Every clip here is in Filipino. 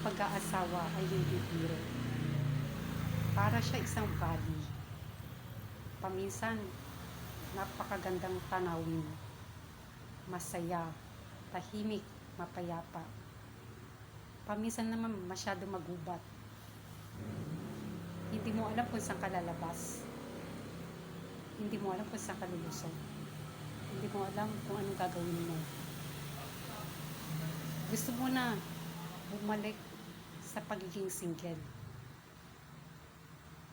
pag-aasawa ay hindi biro. Para siya isang valley. Paminsan, napakagandang tanawin. Masaya, tahimik, mapayapa. Paminsan naman masyado magubat. Hindi mo alam kung saan ka lalabas. Hindi mo alam kung saan ka lulusong. Hindi mo alam kung anong gagawin mo. Gusto mo na bumalik sa pagiging single.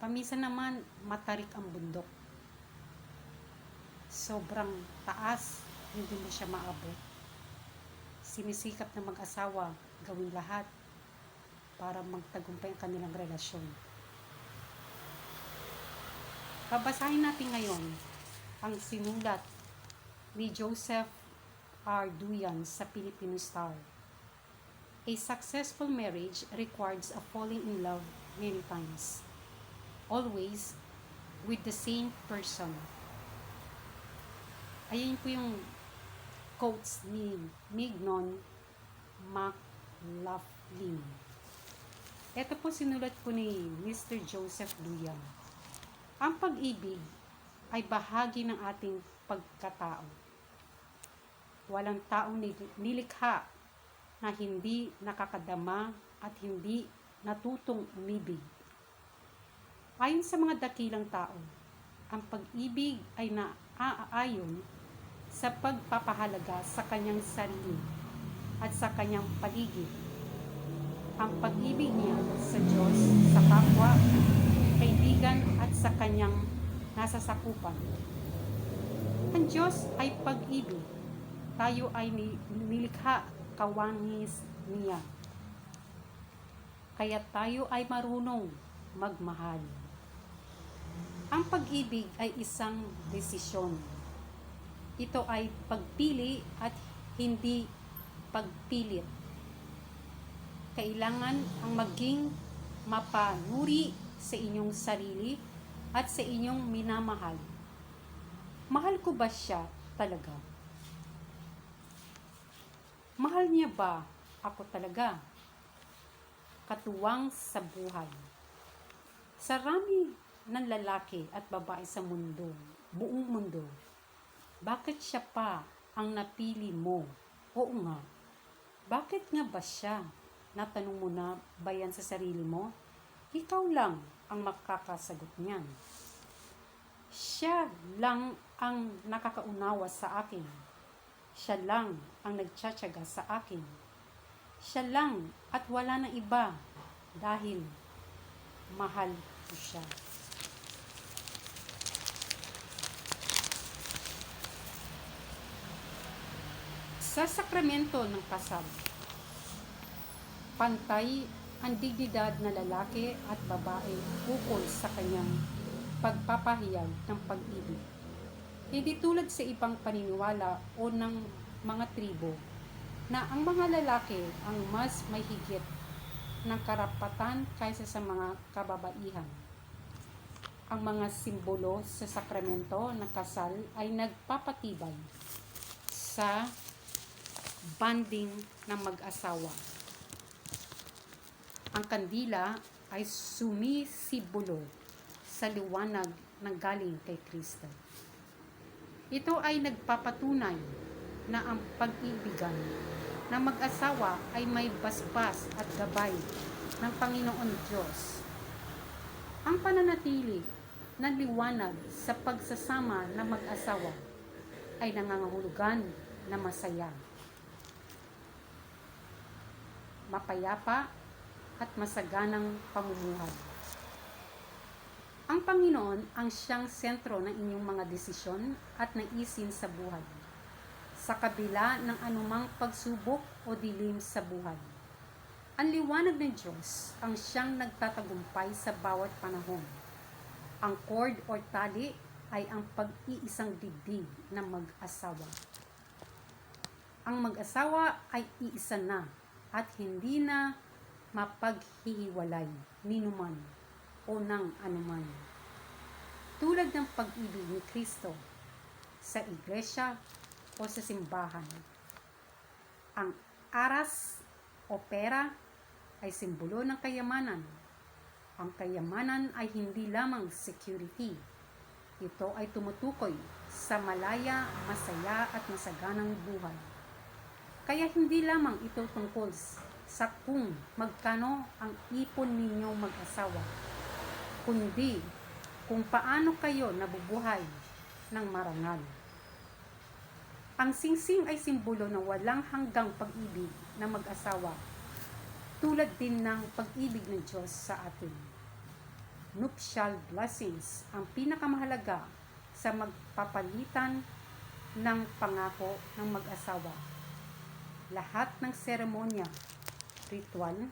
Paminsan naman matarik ang bundok. Sobrang taas, hindi mo siya maabot. Sinisikap na mag-asawa, gawin lahat para magtagumpay ang kanilang relasyon. Babasahin natin ngayon ang sinulat ni Joseph R. Duyan sa Filipino Star. A successful marriage requires a falling in love many times, always with the same person. Ayan po yung quotes ni Mignon McLaughlin. Ito po sinulat po ni Mr. Joseph Duyan. Ang pag-ibig ay bahagi ng ating pagkatao. Walang taong nilikha na hindi nakakadama at hindi natutong umibig. Ayon sa mga dakilang tao, ang pag-ibig ay naaayon sa pagpapahalaga sa kanyang sarili at sa kanyang paligid. Ang pag-ibig niya sa Diyos, sa kapwa, kaibigan at sa kanyang nasasakupan. Ang Diyos ay pag-ibig. Tayo ay nilikha kawangis niya. Kaya tayo ay marunong magmahal. Ang pag-ibig ay isang desisyon. Ito ay pagpili at hindi pagpilit. Kailangan ang maging mapanuri sa inyong sarili at sa inyong minamahal. Mahal ko ba siya talaga? Mahal niya ba ako talaga? Katuwang sa buhay. Sa rami ng lalaki at babae sa mundo, buong mundo, bakit siya pa ang napili mo? Oo nga. Bakit nga ba siya? Natanong mo na ba yan sa sarili mo? Ikaw lang ang makakasagot niyan. Siya lang ang nakakaunawa sa akin. Siya lang ang nagtsatsaga sa akin. Siya lang at wala nang iba dahil mahal ko siya. Sa sakramento ng kasal, pantay ang dignidad na lalaki at babae ukol sa kanyang pagpapahayag ng pag-ibig. Hindi tulad sa ibang paniniwala o ng mga tribo na ang mga lalaki ang mas may higit ng karapatan kaysa sa mga kababaihan. Ang mga simbolo sa sakramento ng kasal ay nagpapatibay sa bonding ng mag-asawa. Ang kandila ay sumisimbolo sa liwanag ng galing kay Kristo. Ito ay nagpapatunay na ang pag-ibigan ng mag-asawa ay may basbas at gabay ng Panginoon Diyos. Ang pananatili ng liwanag sa pagsasama ng mag-asawa ay nangangahulugan na masaya, mapayapa at masaganang pamumuhay. Ang Panginoon ang siyang sentro ng inyong mga desisyon at naisin sa buhay, sa kabila ng anumang pagsubok o dilim sa buhay. Ang liwanag ng Diyos ang siyang nagtatagumpay sa bawat panahon. Ang cord o tali ay ang pag-iisang dibdib ng mag-asawa. Ang mag-asawa ay iisa na at hindi na mapaghihiwalay ninuman o ng anuman. Tulad ng pag-ibig ni Kristo sa iglesia o sa simbahan. Ang aras o pera ay simbolo ng kayamanan. Ang kayamanan ay hindi lamang security. Ito ay tumutukoy sa malaya, masaya at masaganang buhay. Kaya hindi lamang ito tungkol sa kung magkano ang ipon ninyong mag-asawa, kundi kung paano kayo nabubuhay ng marangal. Ang singsing ay simbolo ng walang hanggang pag-ibig ng mag-asawa, tulad din ng pag-ibig ng Diyos sa atin. Nuptial blessings ang pinakamahalaga sa magpapalitan ng pangako ng mag-asawa. Lahat ng seremonya, ritual,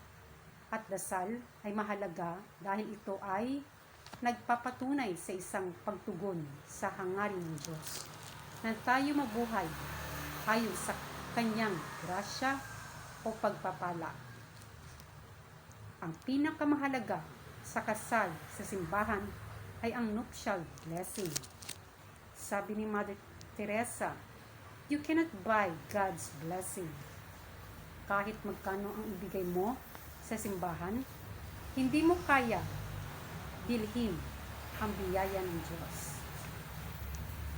at dasal ay mahalaga dahil ito ay nagpapatunay sa isang pagtugon sa hangarin ng Diyos na tayo mabuhay ayon sa kanyang grasya o pagpapala. Ang pinakamahalaga sa kasal sa simbahan ay ang nuptial blessing. Sabi ni Mother Teresa, "You cannot buy God's blessing." Kahit magkano ang ibigay mo sa simbahan, hindi mo kaya bilhin ang biyaya ng Diyos.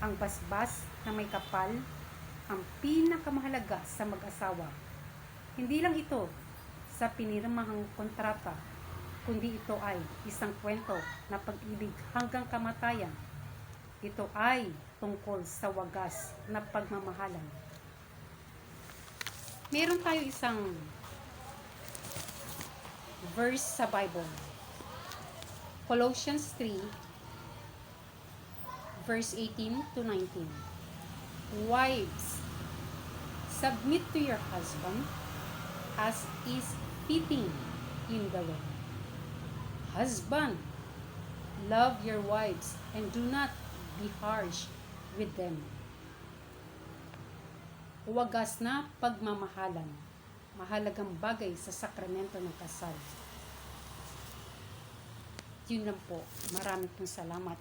Ang basbas na may kapal ang pinakamahalaga sa mag-asawa. Hindi lang ito sa pinirmahang kontrata, kundi ito ay isang kwento na pag-ibig hanggang kamatayan. Ito ay tungkol sa wagas na pagmamahalan. Meron tayo isang verse sa Bible. Colossians 3, verse 18 to 19. Wives, submit to your husband as is fitting in the Lord. Husband, love your wives and do not be harsh with them. Wagas na pagmamahalan, mahalagang bagay sa sakramento ng kasal. Yun lang po. Maraming salamat.